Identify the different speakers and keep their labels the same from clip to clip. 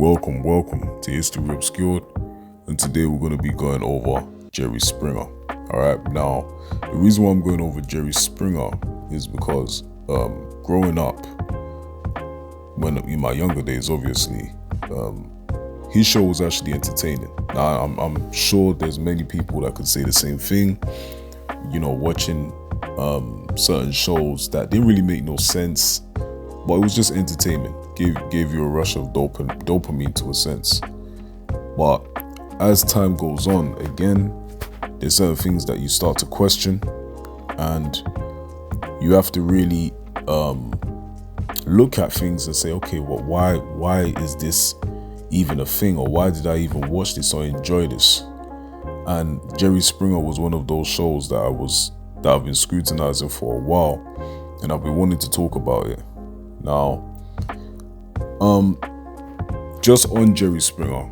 Speaker 1: Welcome to History Obscured, and today we're going to be going over Jerry Springer. Alright, now, the reason why I'm going over Jerry Springer is because growing up, when in my younger days, obviously, his show was actually entertaining. Now, I'm sure there's many people that could say the same thing, watching certain shows that didn't really make no sense, but it was just entertainment. Gave you a rush of dopamine to a sense. But as time goes on, again, there's certain things that you start to question, and you have to really look at things and say, okay, well, why is this even a thing, or why did I even watch this or enjoy this? And Jerry Springer was one of those shows that I've been scrutinizing for a while, and I've been wanting to talk about it. Now, just on Jerry Springer,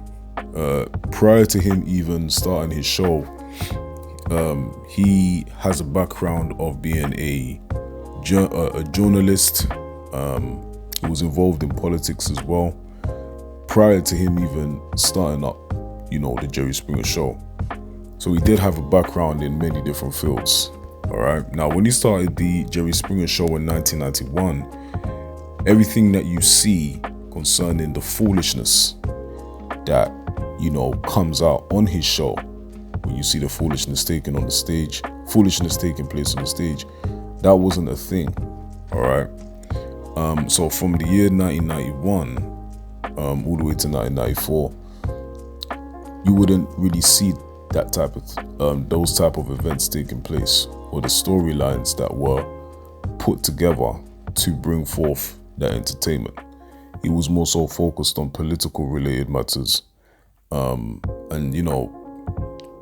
Speaker 1: prior to him even starting his show, he has a background of being a journalist. He was involved in politics as well, prior to him even starting up, the Jerry Springer show. So he did have a background in many different fields. All right. Now, when he started the Jerry Springer show in 1991, everything that you see concerning the foolishness that, comes out on his show, when you see the foolishness taking place on the stage, that wasn't a thing. All right. So from the year 1991 all the way to 1994, you wouldn't really see that type of those type of events taking place, or the storylines that were put together to bring forth that entertainment. He was more so focused on political related matters, and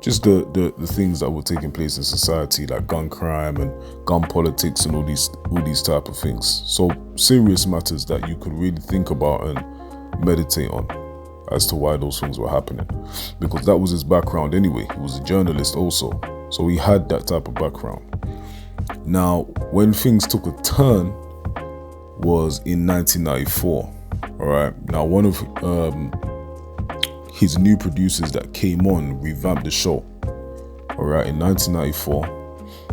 Speaker 1: just the things that were taking place in society, like gun crime and gun politics and all these type of things. So serious matters that you could really think about and meditate on as to why those things were happening, because that was his background anyway. He was a journalist also, so he had that type of background. Now, when things took a turn was in 1994. All right. Now, one of his new producers that came on revamped the show, all right, in 1994,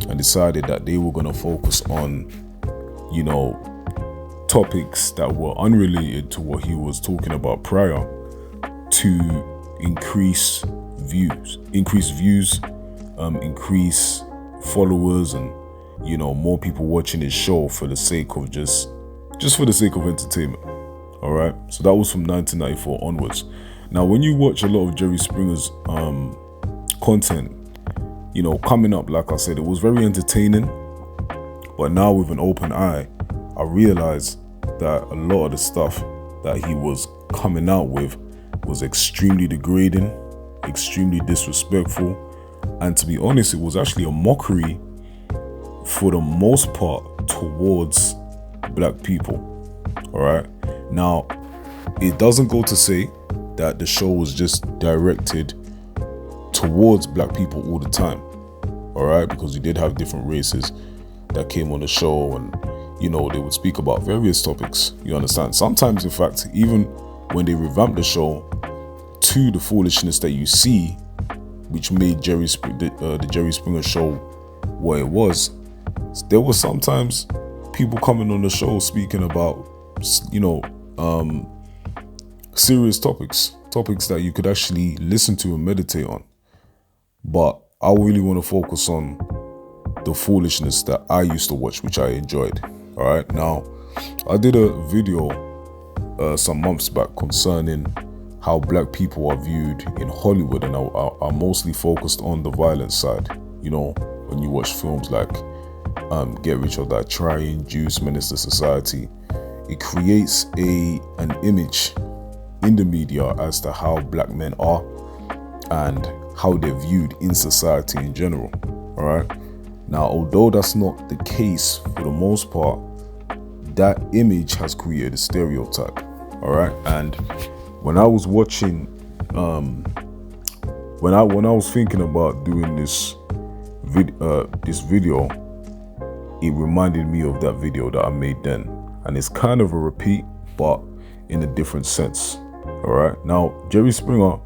Speaker 1: and decided that they were going to focus on, topics that were unrelated to what he was talking about prior, to increase views, increase followers, and more people watching his show for the sake of just for the sake of entertainment. All right, so that was from 1994 onwards. Now, when you watch a lot of Jerry Springer's content, coming up, like I said, it was very entertaining. But now, with an open eye, I realized that a lot of the stuff that he was coming out with was extremely degrading, extremely disrespectful, and to be honest, it was actually a mockery for the most part towards black people. All right. Now, it doesn't go to say that the show was just directed towards black people all the time. All right, because we did have different races that came on the show, and they would speak about various topics. You understand? Sometimes, in fact, even when they revamped the show to the foolishness that you see, which made the Jerry Springer show what it was, there was sometimes people coming on the show speaking about serious topics that you could actually listen to and meditate on. But I really want to focus on the foolishness that I used to watch, which I enjoyed. All right. Now, I did a video some months back concerning how black people are viewed in Hollywood, and I mostly focused on the violence side. When you watch films like Get Rich or Die Trying, Juice, Minister Society, it creates an image in the media as to how black men are and how they're viewed in society in general. All right. Now, although that's not the case for the most part, that image has created a stereotype. All right. And when I was watching, when I was thinking about doing this video, it reminded me of that video that I made then. And it's kind of a repeat, but in a different sense. All right. Now, Jerry Springer,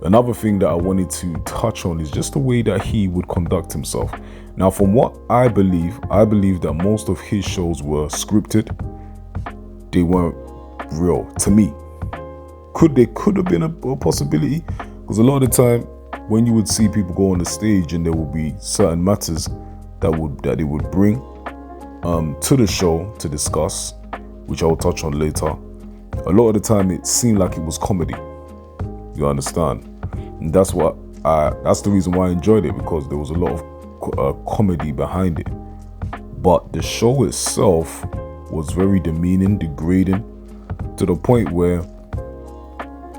Speaker 1: another thing that I wanted to touch on is just the way that he would conduct himself. Now, from what I believe that most of his shows were scripted. They weren't real to me. They could have been a possibility, because a lot of the time when you would see people go on the stage and there would be certain matters that they would bring to the show to discuss, which I'll touch on later. A lot of the time it seemed like it was comedy. You understand? And that's the reason why I enjoyed it, because there was a lot of comedy behind it. But the show itself was very demeaning, degrading, to the point where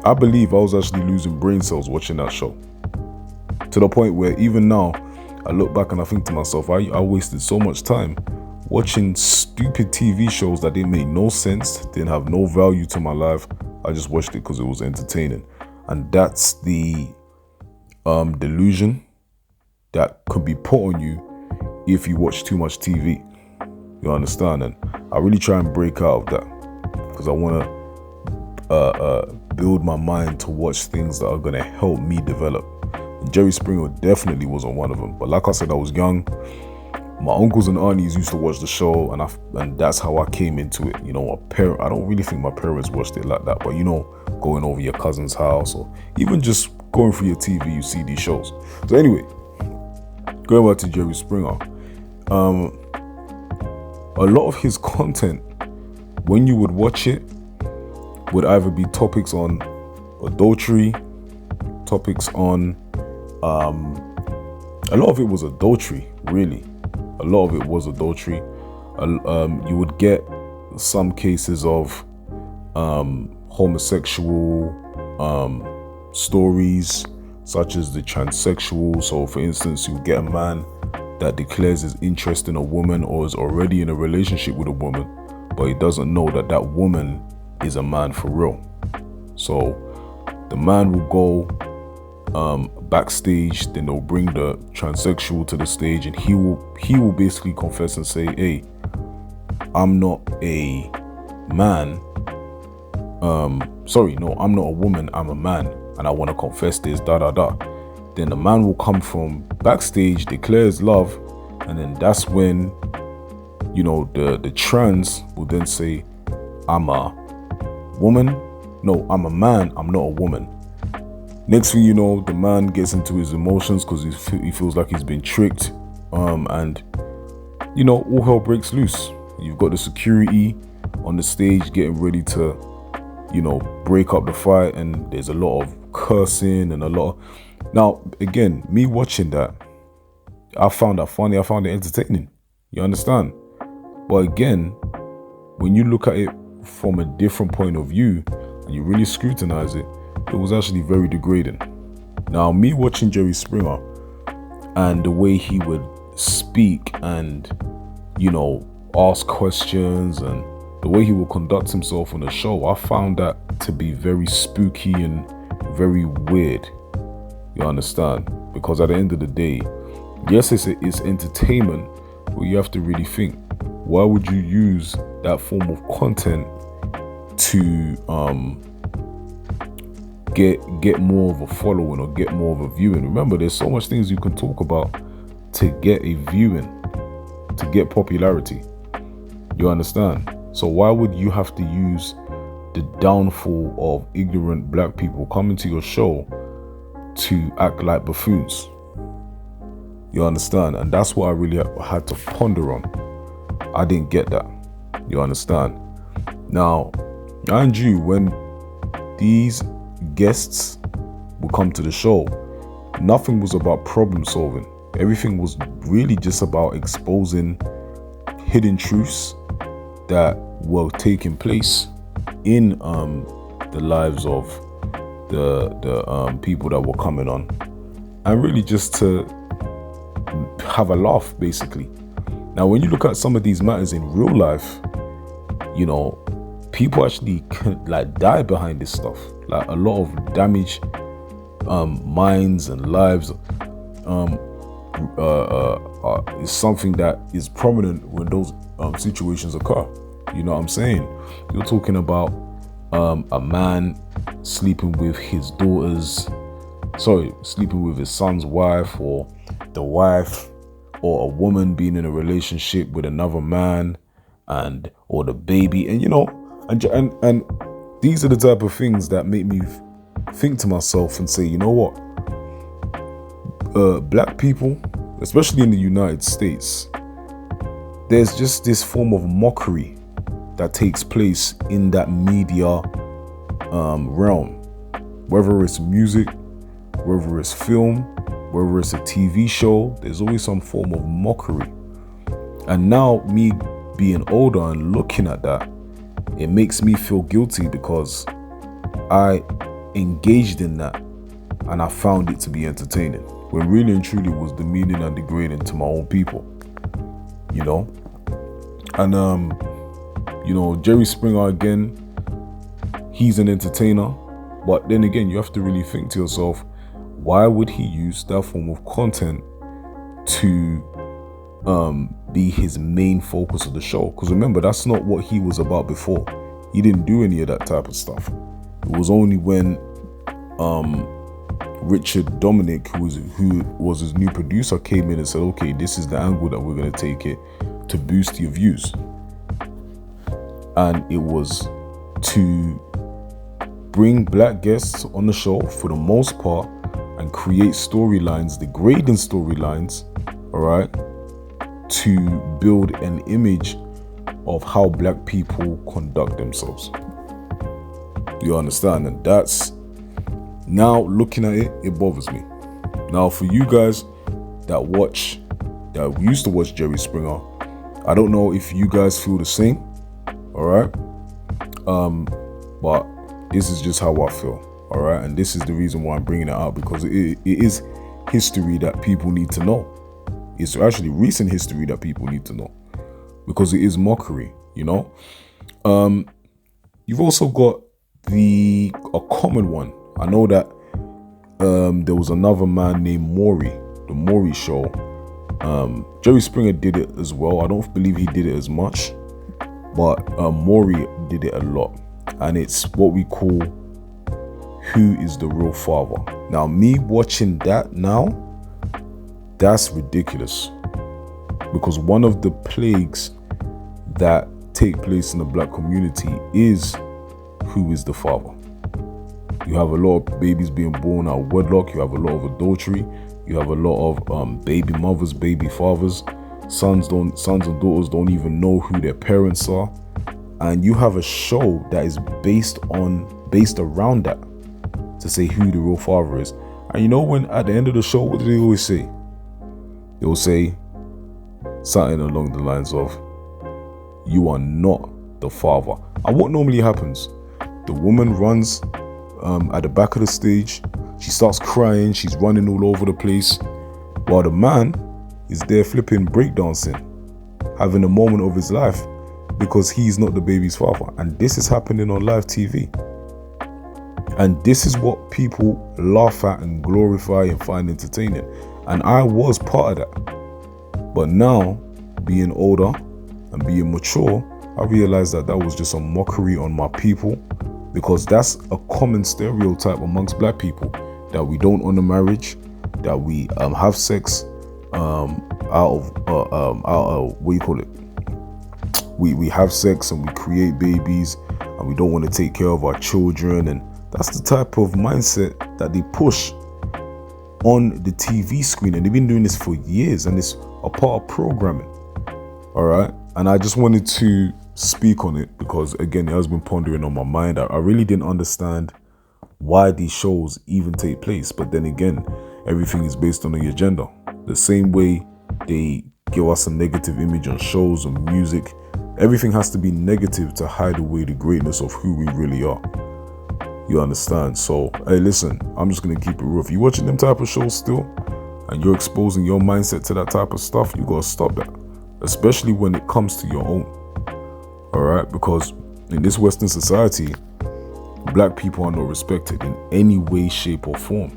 Speaker 1: I believe I was actually losing brain cells watching that show. To the point where even now, I look back and I think to myself, I wasted so much time watching stupid TV shows that didn't make no sense, didn't have no value to my life. I just watched it because it was entertaining. And that's the delusion that could be put on you if you watch too much TV. You understand? And I really try and break out of that, because I want to build my mind to watch things that are going to help me develop. And Jerry Springer definitely wasn't one of them. But like I said, I was young. My uncles and aunties used to watch the show, and that's how I came into it. You know, I don't really think my parents watched it like that, but you know, going over your cousin's house or even just going through your TV, you see these shows. So anyway, going back to Jerry Springer, a lot of his content, when you would watch it, would either be topics on adultery, topics on a lot of it was adultery, really. A lot of it was adultery. You would get some cases of homosexual stories, such as the transsexual. So for instance, you get a man that declares his interest in a woman or is already in a relationship with a woman, but he doesn't know that that woman is a man for real. So the man will go backstage, then they'll bring the transsexual to the stage, and he will basically confess and say, hey, I'm not a man. I'm not a woman, I'm a man, and I want to confess this, Then the man will come from backstage, declare his love, and then that's when, you know, the trans will then say, I'm a woman. No, I'm a man, I'm not a woman. Next thing you know, the man gets into his emotions because he feels like he's been tricked, and you know, all hell breaks loose. You've got the security on the stage getting ready to, you know, break up the fight, and there's a lot of cursing and a lot of... Now, again, me watching that, I found that funny, I found it entertaining. You understand? But again, when you look at it from a different point of view and you really scrutinize it, it was actually very degrading. Now, me watching Jerry Springer and the way he would speak and, you know, ask questions and the way he would conduct himself on the show, I found that to be very spooky and very weird. You understand? Because at the end of the day, yes, it's entertainment, but you have to really think, why would you use that form of content to get more of a following or get more of a viewing? Remember, there's so much things you can talk about to get a viewing, to get popularity. You understand? So why would you have to use the downfall of ignorant black people coming to your show to act like buffoons? You understand? And that's what I really had to ponder on. I didn't get that. You understand? Now, mind you, when these guests would come to the show, nothing was about problem solving. Everything was really just about exposing hidden truths that were taking place in the lives of the people that were coming on, and really just to have a laugh, basically. Now, when you look at some of these matters in real life, you know, people actually like die behind this stuff. Like a lot of damaged minds and lives is something that is prominent when those situations occur. You know what I'm saying? You're talking about a man sleeping with his sleeping with his son's wife, or the wife, or a woman being in a relationship with another man, or the baby, and and these are the type of things that make me think to myself and say, you know what, black people, especially in the United States, there's just this form of mockery that takes place in that media realm, whether it's music, whether it's film, whether it's a TV show. There's always some form of mockery. And now, me being older and looking at that, it makes me feel guilty because I engaged in that and I found it to be entertaining, when really and truly was demeaning and degrading to my own people, and Jerry Springer, again, he's an entertainer, but then again, you have to really think to yourself, why would he use that form of content to be his main focus of the show? Because remember, that's not what he was about before. He didn't do any of that type of stuff. It was only when Richard Dominic, who was his new producer, came in and said, okay, this is the angle that we're going to take it to boost your views. And it was to bring black guests on the show for the most part and create storylines, degrading storylines, all right, to build an image of how black people conduct themselves. You understand? And that's, now looking at it, it bothers me. Now, for you guys that used to watch Jerry Springer, I don't know if you guys feel the same, all right? But this is just how I feel, all right? And this is the reason why I'm bringing it out, because it is history that people need to know. It's actually recent history that people need to know, because it is mockery, You've also got a common one. I know that there was another man named Maury, the Maury Show. Jerry Springer did it as well. I don't believe he did it as much, but Maury did it a lot. And it's what we call Who is the Real Father. Now, me watching that now, that's ridiculous. Because one of the plagues that take place in the black community is who is the father. You have a lot of babies being born out of wedlock. You have a lot of adultery. You have a lot of baby mothers, baby fathers. Sons and daughters don't even know who their parents are. And you have a show that is based around that, to say who the real father is. And when at the end of the show, what do they always say? They will say something along the lines of, you are not the father. And what normally happens? The woman runs at the back of the stage. She starts crying. She's running all over the place, while the man is there flipping breakdancing, having a moment of his life, because he's not the baby's father. And this is happening on live TV. And this is what people laugh at and glorify and find entertaining. And I was part of that. But now, being older and being mature, I realized that was just a mockery on my people, because that's a common stereotype amongst black people, that we don't honor marriage, that we have sex out of what you call it? We have sex and we create babies, and we don't want to take care of our children. And that's the type of mindset that they push on the TV screen, and they've been doing this for years, and it's a part of programming. All right, and I just wanted to speak on it because, again, it has been pondering on my mind. I really didn't understand why these shows even take place, but then again, everything is based on the agenda. The same way they give us a negative image on shows and music, everything has to be negative to hide away the greatness of who we really are. You understand? So, hey, listen, I'm just going to keep it real. If you're watching them type of shows still, and you're exposing your mindset to that type of stuff, you got to stop that. Especially when it comes to your own. All right? Because in this Western society, black people are not respected in any way, shape, or form.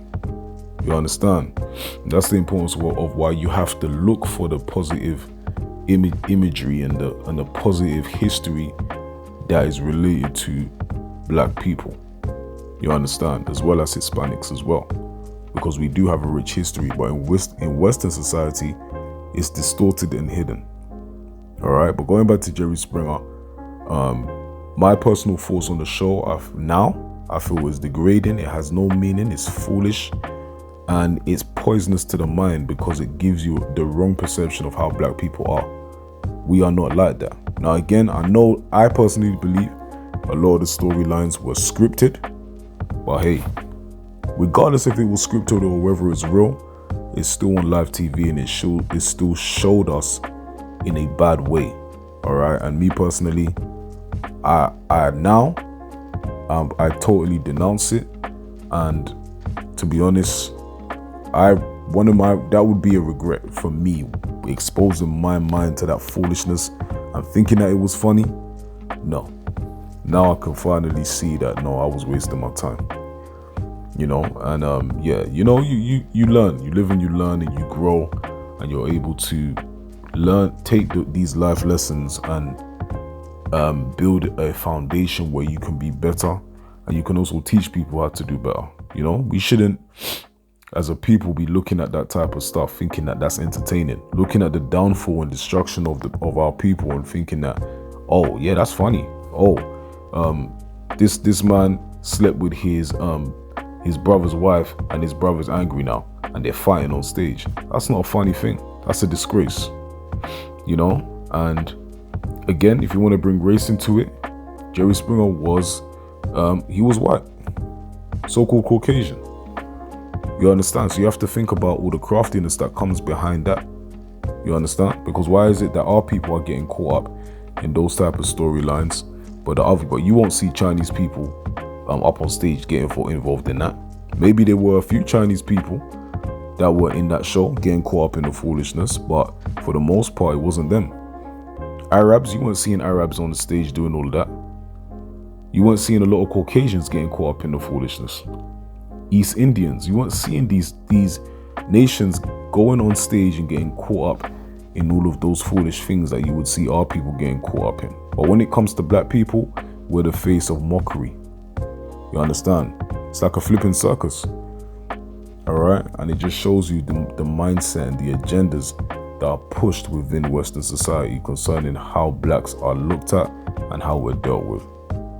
Speaker 1: You understand? And that's the importance of why you have to look for the positive imagery and the positive history that is related to black people. You understand? As well as Hispanics as well, because we do have a rich history, but in Western society, it's distorted and hidden. All right, but going back to Jerry Springer, my personal thoughts on the show I feel is degrading. It has no meaning. It's foolish, and it's poisonous to the mind because it gives you the wrong perception of how black people are. We are not like that. Now, again, I personally believe a lot of the storylines were scripted, but hey, regardless if it was scripted or whether it's real, it's still on live TV, and it still showed us in a bad way. All right, and me personally, I totally denounce it, and to be honest, that would be a regret for me, exposing my mind to that foolishness and thinking that it was funny. No, now I can finally see that no, I was wasting my time. You know, and you learn, you live and you learn, and you grow, and you're able to take these life lessons and build a foundation where you can be better, and you can also teach people how to do better. You know, we shouldn't, as a people, be looking at that type of stuff thinking that that's entertaining, looking at the downfall and destruction of our people and thinking that, oh yeah, that's funny. This man slept with his brother's wife, and his brother's angry now, and they're fighting on stage. That's not a funny thing. That's a disgrace. You know, and again, if you want to bring race into it, Jerry Springer was white, so-called Caucasian. You understand? So you have to think about all the craftiness that comes behind that. You understand? Because why is it that our people are getting caught up in those type of storylines, but you won't see Chinese people up on stage getting involved in that? Maybe there were a few Chinese people that were in that show getting caught up in the foolishness, but for the most part, it wasn't them. Arabs, you weren't seeing Arabs on the stage doing all of that. You weren't seeing a lot of Caucasians getting caught up in the foolishness. East Indians, you weren't seeing these nations going on stage and getting caught up in all of those foolish things that you would see our people getting caught up in. But when it comes to black people, we're the face of mockery. You understand? It's like a flipping circus. All right, and it just shows you the mindset and the agendas that are pushed within Western society concerning how blacks are looked at and how we're dealt with.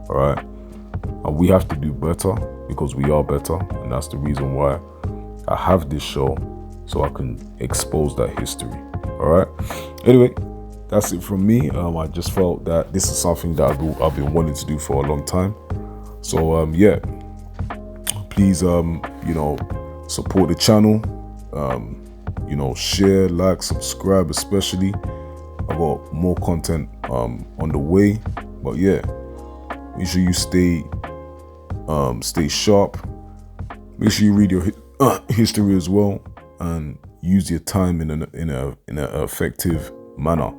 Speaker 1: All right, and we have to do better because we are better, and that's the reason why I have this show, so I can expose that history. All right. Anyway, that's it from me. I just felt that this is something that I've been wanting to do for a long time. So yeah, please support the channel. Share, like, subscribe, especially. I've got more content on the way. But yeah, make sure you stay sharp. Make sure you read your history as well, and use your time in an effective manner.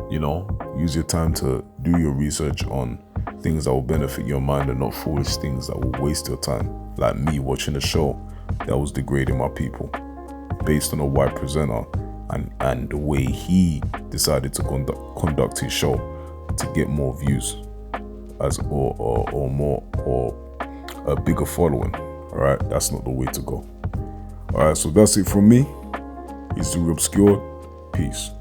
Speaker 1: Use your time to do your research on things that will benefit your mind and not foolish things that will waste your time, like me watching a show that was degrading my people based on a white presenter and the way he decided to conduct his show to get more views or a bigger following. All right, that's not the way to go. All right, so that's it from me. History Obscured. Peace.